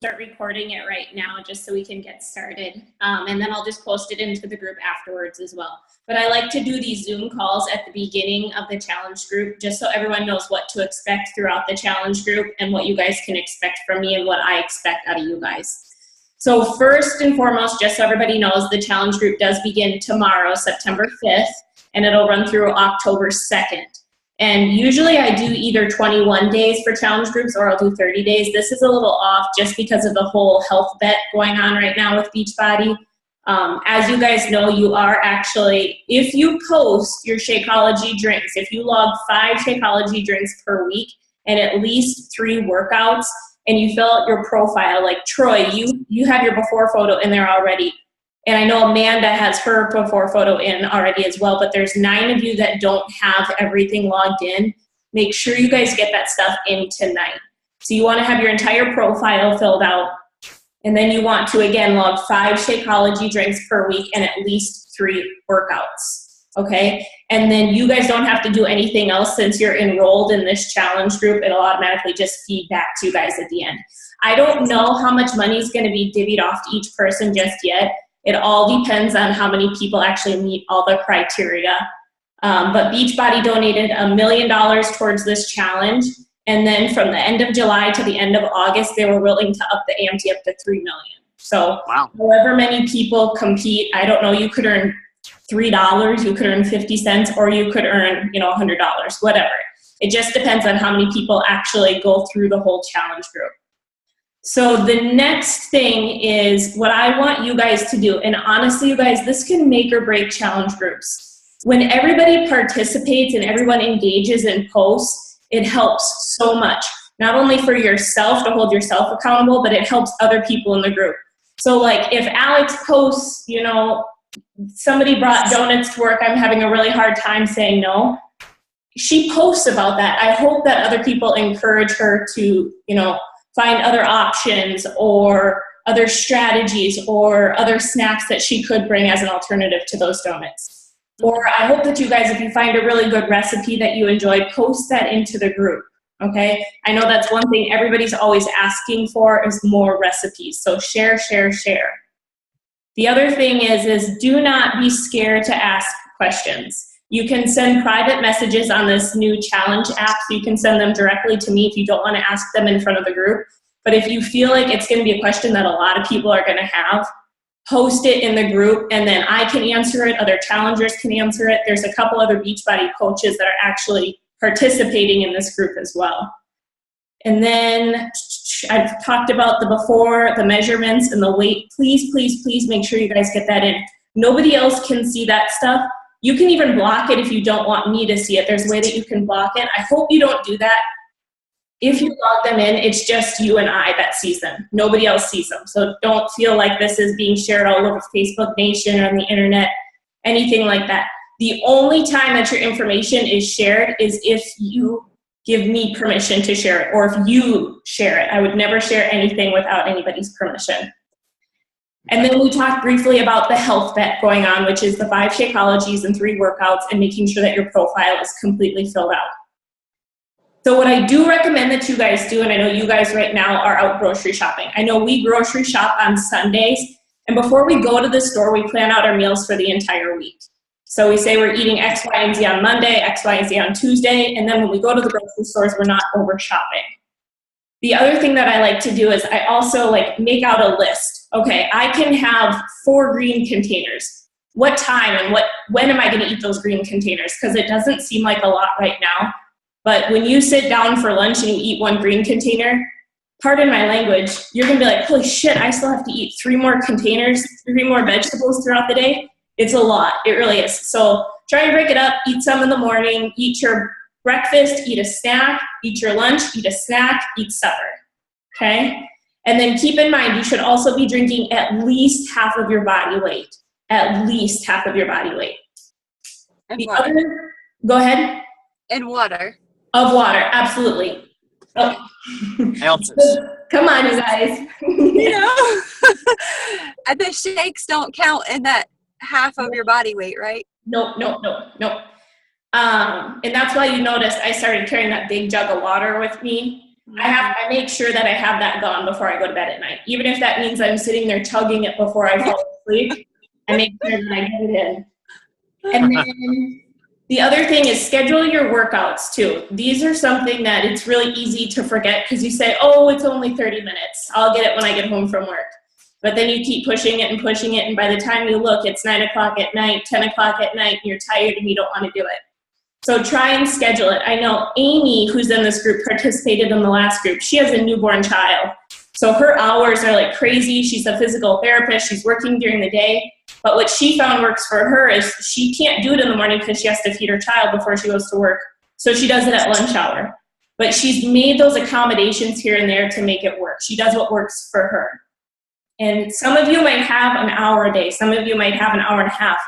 start recording it right now just so we can get started. And then I'll just post it into the group afterwards as well. But I like to do these Zoom calls at the beginning of the challenge group just so everyone knows what to expect throughout the challenge group and what you guys can expect from me and what I expect out of you guys. So first and foremost, just so everybody knows, the challenge group does begin tomorrow, September 5th, and it'll run through October 2nd. And usually I do either 21 days for challenge groups or I'll do 30 days. This is a little off just because of the whole health bet going on right now with Beachbody. As you guys know, you are actually, if you post your Shakeology drinks, if you log 5 Shakeology drinks per week and at least 3 workouts, and you fill out your profile, like Troy, you have your before photo in there already. And I know Amanda has her before photo in already as well, but there's 9 of you that don't have everything logged in. Make sure you guys get that stuff in tonight. So you want to have your entire profile filled out, and then you want to, again, log 5 Shakeology drinks per week and at least 3 workouts, okay? And then you guys don't have to do anything else since you're enrolled in this challenge group. It'll automatically just feed back to you guys at the end. I don't know how much money is going to be divvied off to each person just yet. It all depends on how many people actually meet all the criteria. But Beachbody donated $1 million towards this challenge. And then from the end of July to the end of August, they were willing to up the ante up to $3 million. So wow. However many people compete, I don't know, you could earn $3, you could earn 50 cents, or you could earn, $100, whatever. It just depends on how many people actually go through the whole challenge group. So the next thing is what I want you guys to do, and honestly, you guys, this can make or break challenge groups. When everybody participates and everyone engages and posts, it helps so much. Not only for yourself to hold yourself accountable, but it helps other people in the group. So like if Alex posts, somebody brought donuts to work, I'm having a really hard time saying no. She posts about that. I hope that other people encourage her to, find other options or other strategies or other snacks that she could bring as an alternative to those donuts. Or I hope that you guys, if you find a really good recipe that you enjoy, post that into the group, okay? I know that's one thing everybody's always asking for is more recipes. So share, share, share. The other thing is do not be scared to ask questions. You can send private messages on this new challenge app, so you can send them directly to me if you don't want to ask them in front of the group. But if you feel like it's going to be a question that a lot of people are going to have, post it in the group, and then I can answer it, other challengers can answer it. There's a couple other Beachbody coaches that are actually participating in this group as well. And then I've talked about the before, the measurements, and the weight. Please, please, please make sure you guys get that in. Nobody else can see that stuff. You can even block it if you don't want me to see it. There's a way that you can block it. I hope you don't do that. If you log them in, it's just you and I that sees them. Nobody else sees them. So don't feel like this is being shared all over Facebook Nation or on the internet, anything like that. The only time that your information is shared is if you give me permission to share it or if you share it. I would never share anything without anybody's permission. And then we talked briefly about the health bet going on, which is the 5 Shakeologies and 3 workouts and making sure that your profile is completely filled out. So what I do recommend that you guys do, and I know you guys right now are out grocery shopping. I know we grocery shop on Sundays, and before we go to the store, we plan out our meals for the entire week. So we say we're eating X, Y, and Z on Monday, X, Y, and Z on Tuesday, and then when we go to the grocery stores, we're not over shopping. The other thing that I like to do is I also make out a list. Okay, I can have 4 green containers. What time and when am I going to eat those green containers? Because it doesn't seem like a lot right now. But when you sit down for lunch and you eat 1 green container, pardon my language, you're going to be like, holy shit, I still have to eat 3 more containers, 3 more vegetables throughout the day. It's a lot. It really is. So try and break it up. Eat some in the morning. Eat your breakfast. Eat a snack. Eat your lunch. Eat a snack. Eat supper. Okay? And then keep in mind, you should also be drinking at least half of your body weight. At least half of your body weight. And water. Go ahead. And water. Of water, absolutely. Oh. Come on, you guys. And the shakes don't count in that half of your body weight, right? No. And that's why you noticed I started carrying that big jug of water with me. I make sure that I have that gone before I go to bed at night. Even if that means I'm sitting there chugging it before I fall asleep, I make sure that I get it in. And then the other thing is schedule your workouts too. These are something that it's really easy to forget because you say, oh, it's only 30 minutes. I'll get it when I get home from work. But then you keep pushing it, and by the time you look, it's 9 o'clock at night, 10 o'clock at night, and you're tired and you don't want to do it. So try and schedule it. I know Amy, who's in this group, participated in the last group. She has a newborn child. So her hours are like crazy. She's a physical therapist. She's working during the day. But what she found works for her is she can't do it in the morning because she has to feed her child before she goes to work. So she does it at lunch hour. But she's made those accommodations here and there to make it work. She does what works for her. And some of you might have an hour a day. Some of you might have an hour and a half.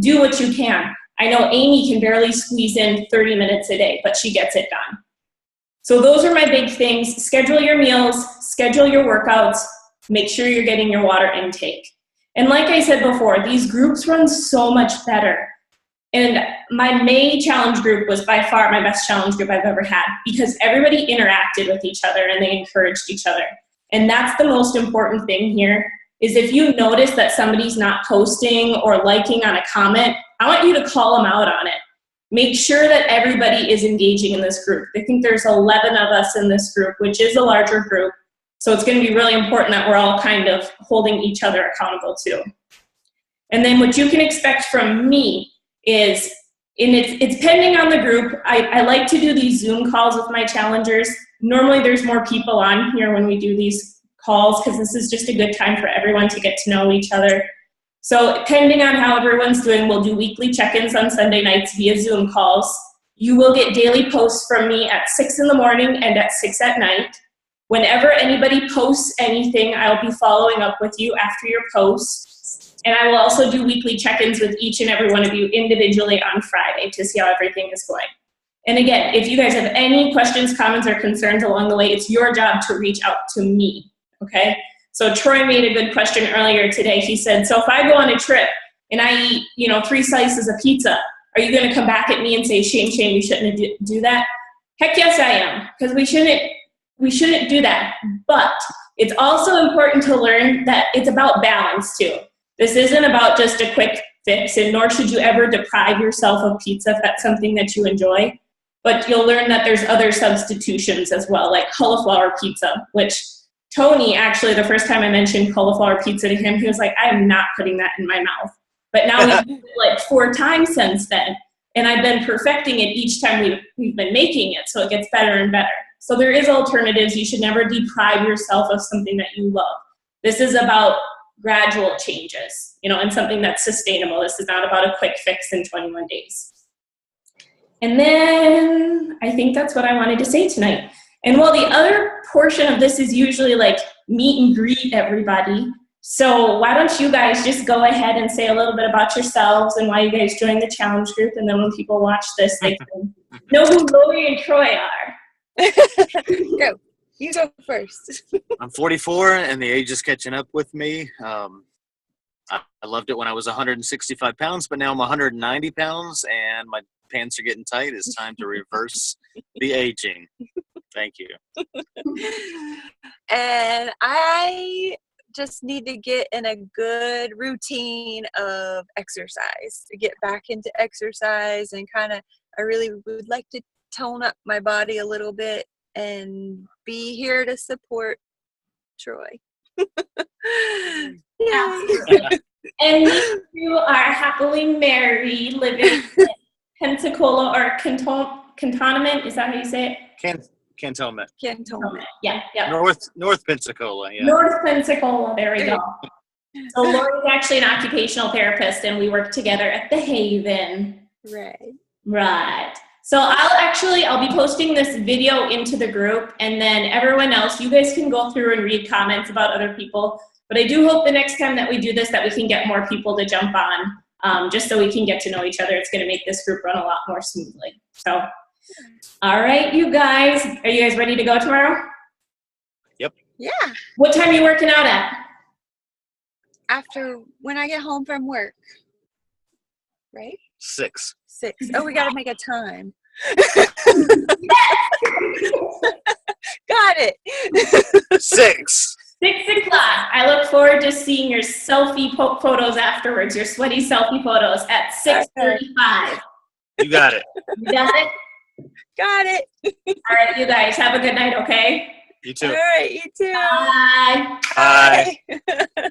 Do what you can. I know Amy can barely squeeze in 30 minutes a day, but she gets it done. So those are my big things. Schedule your meals, schedule your workouts, make sure you're getting your water intake. And like I said before, these groups run so much better. And my May challenge group was by far my best challenge group I've ever had because everybody interacted with each other and they encouraged each other. And that's the most important thing here is if you notice that somebody's not posting or liking on a comment, I want you to call them out on it. Make sure that everybody is engaging in this group. I think there's 11 of us in this group, which is a larger group. So it's going to be really important that we're all kind of holding each other accountable too. And then what you can expect from me is, and it's pending on the group, I like to do these Zoom calls with my challengers. Normally there's more people on here when we do these calls because this is just a good time for everyone to get to know each other. So depending on how everyone's doing, we'll do weekly check-ins on Sunday nights via Zoom calls. You will get daily posts from me at 6 in the morning and at 6 at night. Whenever anybody posts anything, I'll be following up with you after your post. And I will also do weekly check-ins with each and every one of you individually on Friday to see how everything is going. And again, if you guys have any questions, comments, or concerns along the way, it's your job to reach out to me, okay? So Troy made a good question earlier today. He said, so if I go on a trip and I eat, 3 slices of pizza, are you going to come back at me and say, shame, you shouldn't do that? Heck yes, I am, because we shouldn't do that. But it's also important to learn that it's about balance too. This isn't about just a quick fix, and nor should you ever deprive yourself of pizza if that's something that you enjoy. But you'll learn that there's other substitutions as well, like cauliflower pizza, which Tony, actually, the first time I mentioned cauliflower pizza to him, he was like, I am not putting that in my mouth. But now we've used it like 4 times since then. And I've been perfecting it each time we've been making it, so it gets better and better. So there is alternatives. You should never deprive yourself of something that you love. This is about gradual changes, and something that's sustainable. This is not about a quick fix in 21 days. And then I think that's what I wanted to say tonight. And while the other portion of this is usually like meet and greet everybody, so why don't you guys just go ahead and say a little bit about yourselves and why you guys joined the challenge group, and then when people watch this, they can know who Lori and Troy are. Go. You go first. I'm 44, and the age is catching up with me. I loved it when I was 165 pounds, but now I'm 190 pounds, and my pants are getting tight. It's time to reverse the aging. Thank you. And I just need to get in a good routine of exercise, to get back into exercise, and I really would like to tone up my body a little bit and be here to support Troy. Absolutely. And you are happily married, living in Pensacola or Cantonment. Is that how you say it? Cantonment. Yeah. North Pensacola. Yeah. North Pensacola. There we go. So Lori's actually an occupational therapist, and we work together at the Haven. Right. So I'll be posting this video into the group, and then everyone else, you guys can go through and read comments about other people. But I do hope the next time that we do this that we can get more people to jump on, just so we can get to know each other. It's going to make this group run a lot more smoothly. So, all right, you guys. Are you guys ready to go tomorrow? Yep. Yeah. What time are you working out at? After when I get home from work. Right? 6. Oh, we got to make a time. Got it. 6. 6 o'clock. I look forward to seeing your selfie photos afterwards, your sweaty selfie photos at 6:35. You got it. You got it? Got it. All right, you guys have a good night, okay? You too. All right, you too. Bye. Bye. Bye.